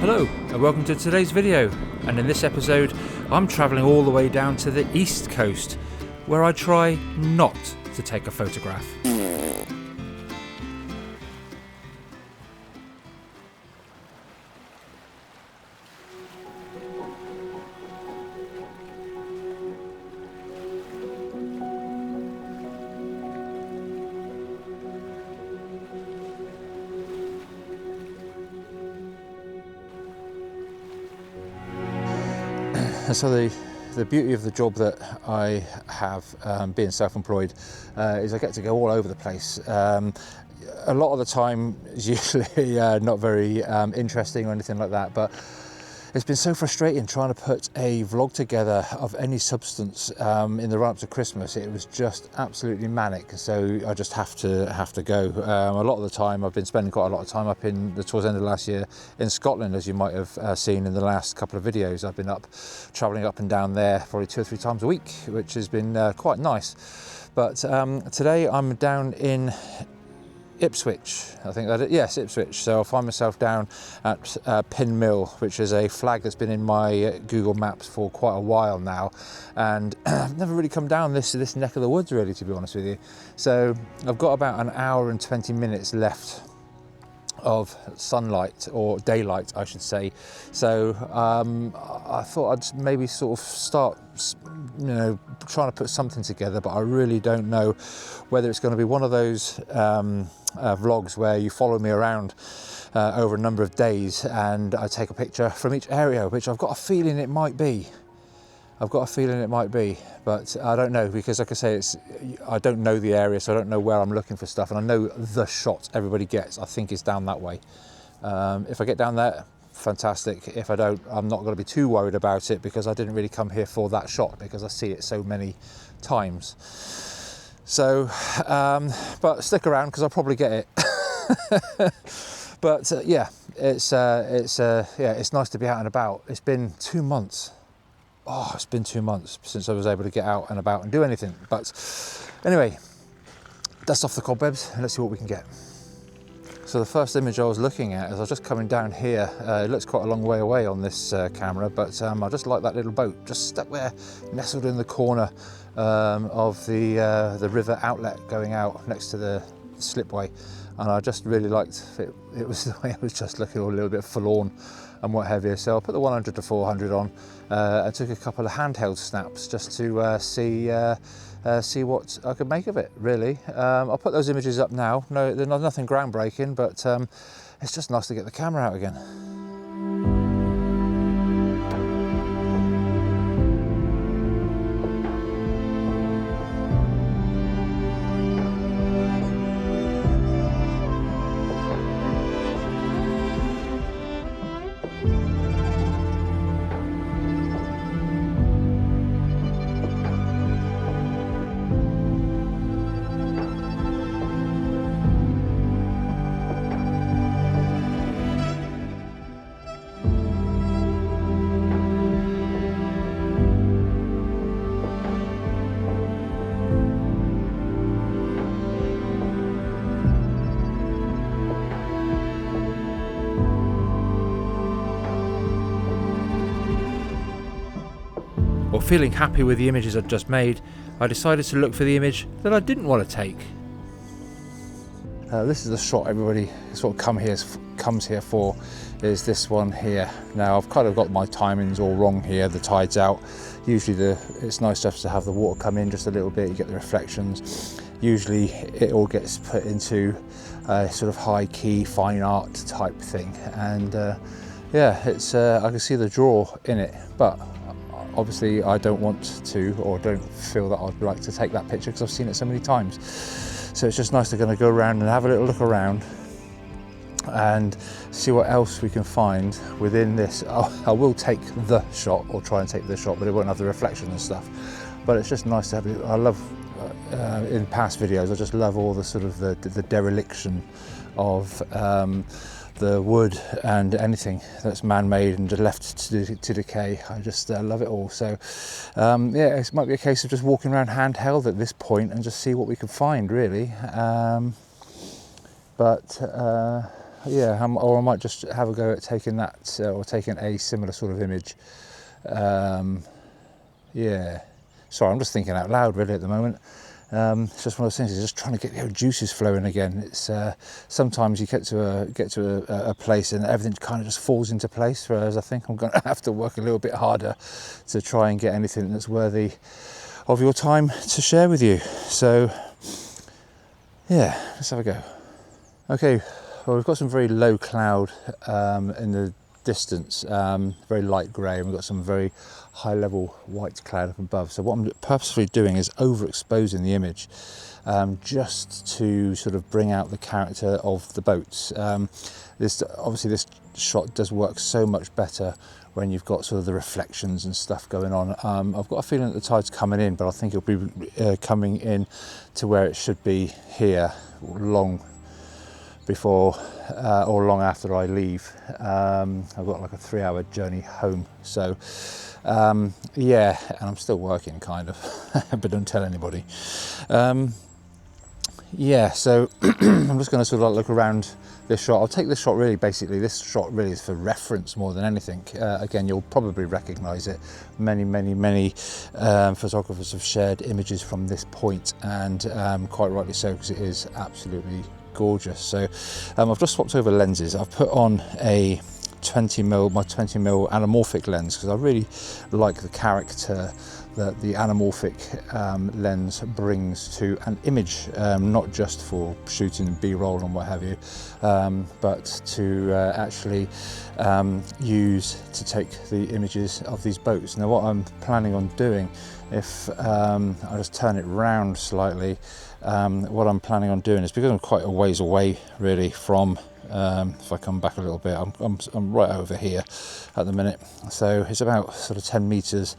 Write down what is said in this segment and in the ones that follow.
Hello and welcome to today's video, and in this episode I'm travelling all the way down to the east coast where I try not to take a photograph. And so the beauty of the job that I have, being self-employed, is I get to go all over the place. A lot of the time is usually not very interesting or anything like that, but it's been so frustrating trying to put a vlog together of any substance in the run-up to Christmas. It was just absolutely manic, so I just have to go. A lot of the time I've been spending quite a lot of time up towards the end of last year in Scotland, as you might have seen in the last couple of videos. I've been travelling up and down there probably 2 or 3 times a week, which has been quite nice. But today I'm down in Ipswich, I think that is. Yes, Ipswich. So I'll find myself down at Pin Mill, which is a flag that's been in my Google Maps for quite a while now, and I've never really come down this neck of the woods, really, to be honest with you. So I've got about an hour and 20 minutes left of sunlight, or daylight I should say. So I thought I'd maybe sort of start, trying to put something together, but I really don't know whether it's going to be one of those vlogs where you follow me around over a number of days and I take a picture from each area, which I've got a feeling it might be. But I don't know, because like I say, I don't know the area, so I don't know where I'm looking for stuff, and I know the shot everybody gets, I think, is down that way. If I get down there, fantastic. If I don't, I'm not going to be too worried about it, because I didn't really come here for that shot, because I see it so many times. So, but stick around, because I'll probably get it. But yeah, it's nice to be out and about. It's been 2 months. Oh, it's been 2 months since I was able to get out and about and do anything. But anyway, dust off the cobwebs and let's see what we can get. So the first image I was looking at, as I was just coming down here, it looks quite a long way away on this camera, but I just like that little boat just stuck there, nestled in the corner of the river outlet going out next to the slipway, and I just really liked it. It was the way it was just looking a little bit forlorn and what have you. So I put the 100 to 400 on. I took a couple of handheld snaps just to see what I could make of it, really. I'll put those images up now. No, they're nothing groundbreaking, but it's just nice to get the camera out again. Well, feeling happy with the images I'd just made, I decided to look for the image that I didn't want to take. This is the shot everybody sort of comes here for, is this one here. Now I've kind of got my timings all wrong here. The tide's out. Usually it's nice just to have the water come in just a little bit, you get the reflections. Usually it all gets put into a sort of high key fine art type thing, and yeah, it's I can see the draw in it, but obviously I don't want to, or don't feel that I'd like to take that picture because I've seen it so many times. So it's just nice to kind of go around and have a little look around and see what else we can find within this. I will take the shot, or try and take the shot, but it won't have the reflection and stuff. But it's just nice to have it. I love, in past videos, I just love all the sort of the dereliction of the wood and anything that's man-made and just left to decay. I just love it all. So yeah, it might be a case of just walking around handheld at this point and just see what we can find, really. But or I might just have a go at taking that or taking a similar sort of image. Yeah, sorry, I'm just thinking out loud really at the moment. It's just one of those things. It's just trying to get the juices flowing again. It's sometimes you get to a place and everything kind of just falls into place. Whereas I think I'm going to have to work a little bit harder to try and get anything that's worthy of your time to share with you. So yeah, let's have a go. Okay, well, we've got some very low cloud in the distance, very light grey, and we've got some very high level white cloud up above. So what I'm purposefully doing is overexposing the image just to sort of bring out the character of the boats. This shot does work so much better when you've got sort of the reflections and stuff going on. I've got a feeling that the tide's coming in, but I think it'll be coming in to where it should be here long before or long after I leave. I've got like a 3-hour journey home, so yeah, and I'm still working kind of, but don't tell anybody. Yeah, so I'm just going to sort of like look around this shot. I'll take this shot really, basically this shot really is for reference more than anything. Again, you'll probably recognize it. Many photographers have shared images from this point, and quite rightly so, because it is absolutely gorgeous. So I've just swapped over lenses. I've put on a 20mm, my 20mm anamorphic lens, because I really like the character that the anamorphic lens brings to an image, not just for shooting B-roll and what have you, but to actually use to take the images of these boats. Now what I'm planning on doing, if I just turn it round slightly, what I'm planning on doing is, because I'm quite a ways away really from, if I come back a little bit, I'm right over here at the minute, so it's about sort of 10 meters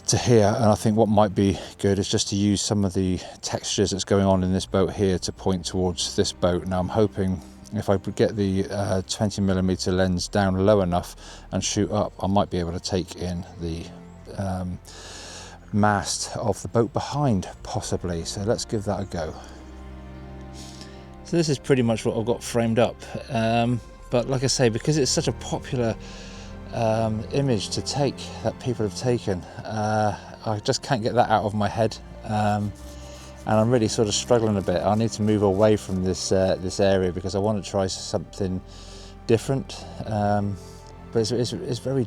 to here, and I think what might be good is just to use some of the textures that's going on in this boat here to point towards this boat. Now I'm hoping if I get the 20mm lens down low enough and shoot up, I might be able to take in the mast of the boat behind, possibly. So let's give that a go. So this is pretty much what I've got framed up, but like I say, because it's such a popular image to take that people have taken, I just can't get that out of my head, and I'm really sort of struggling a bit. I need to move away from this area because I want to try something different, but it's very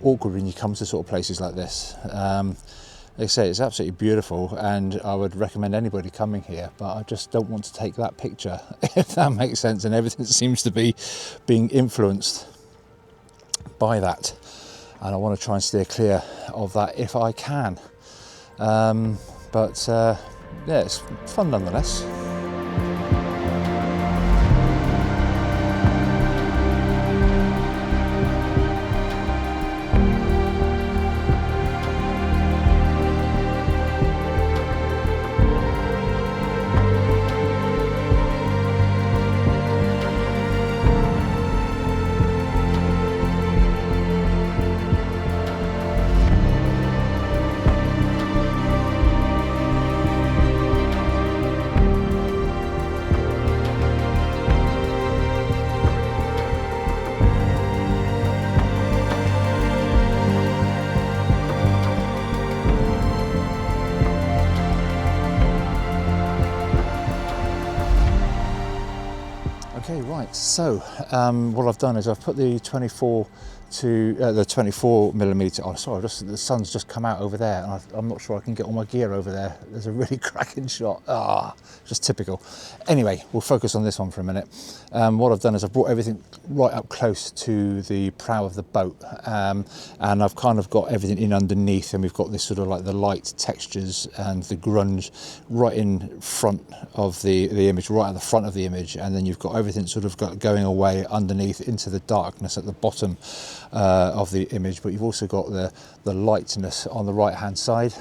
awkward when you come to sort of places like this. Like I say, it's absolutely beautiful, and I would recommend anybody coming here, but I just don't want to take that picture, if that makes sense, and everything seems to be being influenced by that, and I want to try and steer clear of that if I can. But yeah, it's fun nonetheless. Okay, right, so what I've done is I've put the 24 mm, oh sorry, the sun's just come out over there, and I'm not sure I can get all my gear over there. There's a really cracking shot, just typical. Anyway, we'll focus on this one for a minute. What I've done is I've brought everything right up close to the prow of the boat, and I've kind of got everything in underneath, and we've got this sort of like the light textures and the grunge right in front of the image, right at the front of the image, and then you've got everything sort of going away underneath into the darkness at the bottom of the image, but you've also got the lightness on the right hand side.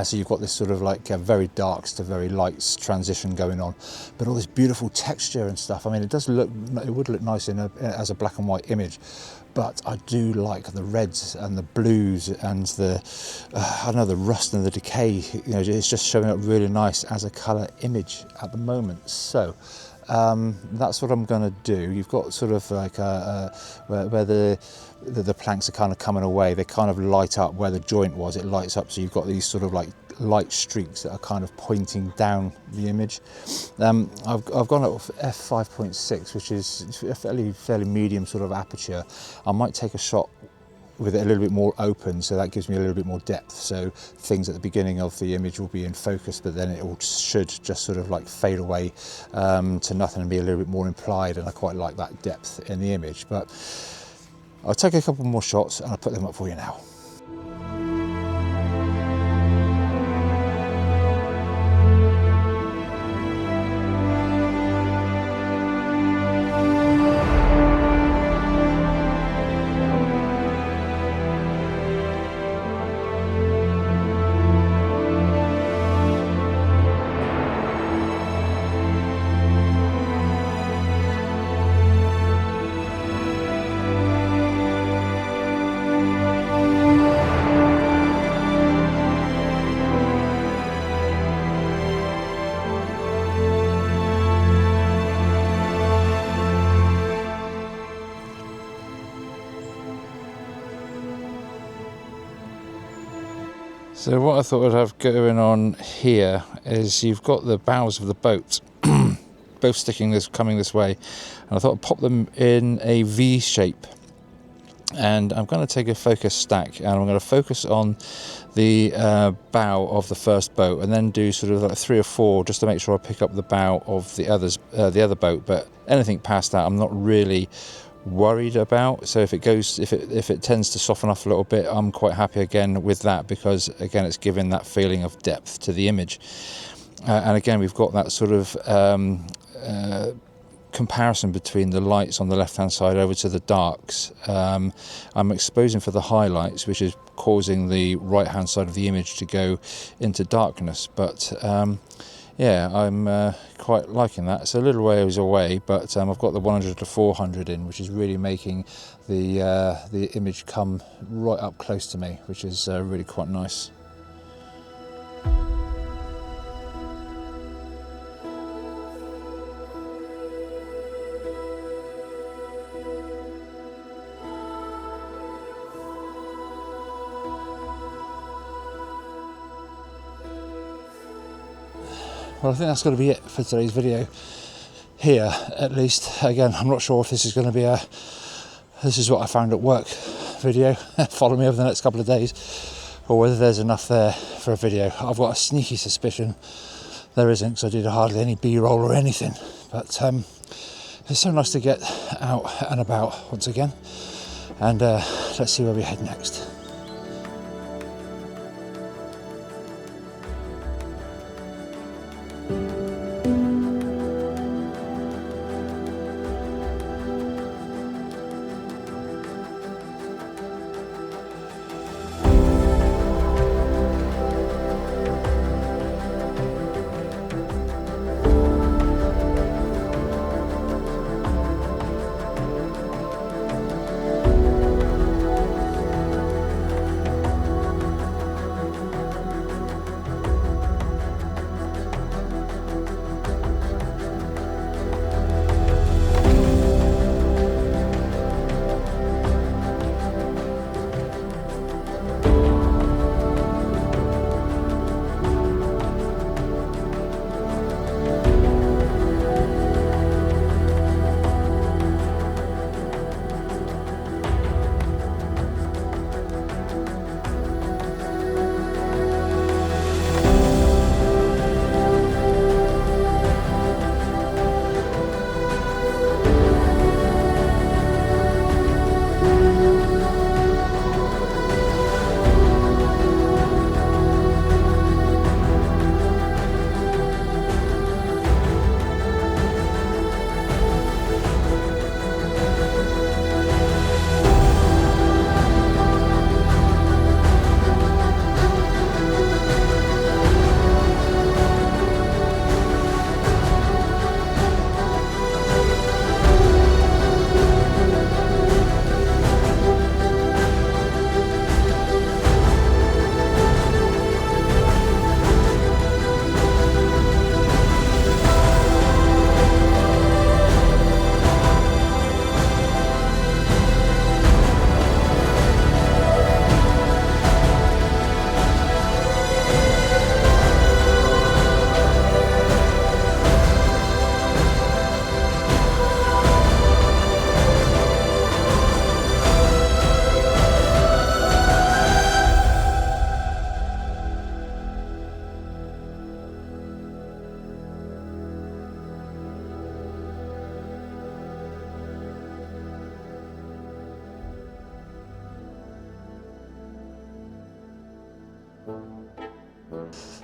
So you've got this sort of like very darks to very lights transition going on, but all this beautiful texture and stuff. I mean, it would look nice as a black and white image, but I do like the reds and the blues and the I don't know, the rust and the decay. You know, it's just showing up really nice as a colour image at the moment. So that's what I'm going to do. You've got sort of like where the planks are kind of coming away, they kind of light up where the joint was, it lights up, so you've got these sort of like light streaks that are kind of pointing down the image. I've gone at f5.6, which is a fairly medium sort of aperture. I might take a shot with it a little bit more open, so that gives me a little bit more depth, so things at the beginning of the image will be in focus, but then it should just sort of like fade away to nothing and be a little bit more implied, and I quite like that depth in the image. But I'll take a couple more shots and I'll put them up for you now. So what I thought I'd have going on here is you've got the bows of the boat both coming this way, and I thought I'd pop them in a V shape, and I'm going to take a focus stack and I'm going to focus on the bow of the first boat, and then do sort of like 3 or 4 just to make sure I pick up the bow of the other boat. But anything past that I'm not really worried about, so if it tends to soften off a little bit, I'm quite happy again with that, because again it's giving that feeling of depth to the image. And again we've got that sort of comparison between the lights on the left hand side over to the darks. I'm exposing for the highlights, which is causing the right hand side of the image to go into darkness, but yeah, I'm quite liking that. It's a little ways away, but I've got the 100 to 400 in, which is really making the image come right up close to me, which is really quite nice. Well, I think that's going to be it for today's video here, at least. Again, I'm not sure if this is going to be this is what I found at work video, follow me over the next couple of days, or whether there's enough there for a video. I've got a sneaky suspicion there isn't, because I did hardly any B-roll or anything. But it's so nice to get out and about once again, and let's see where we head next.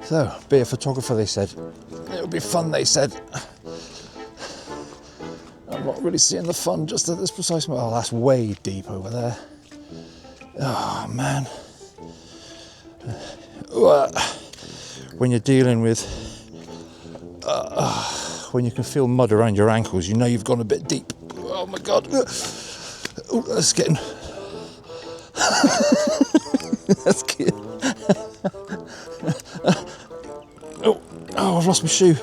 So, be a photographer, they said. It would be fun, they said. I'm not really seeing the fun just at this precise moment. Oh, that's way deep over there. Oh, man. When you're dealing with... when you can feel mud around your ankles, you know you've gone a bit deep. Oh, my God. Oh, that's getting... that's good. Oh, I've lost my shoe.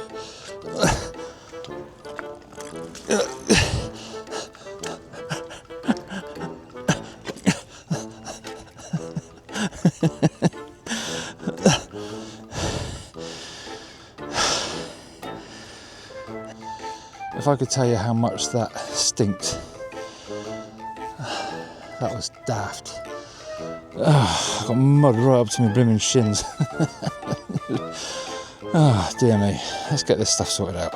If I could tell you how much that stinks, that was daft. I got mud right up to my blooming shins. Oh, dear me. Let's get this stuff sorted out.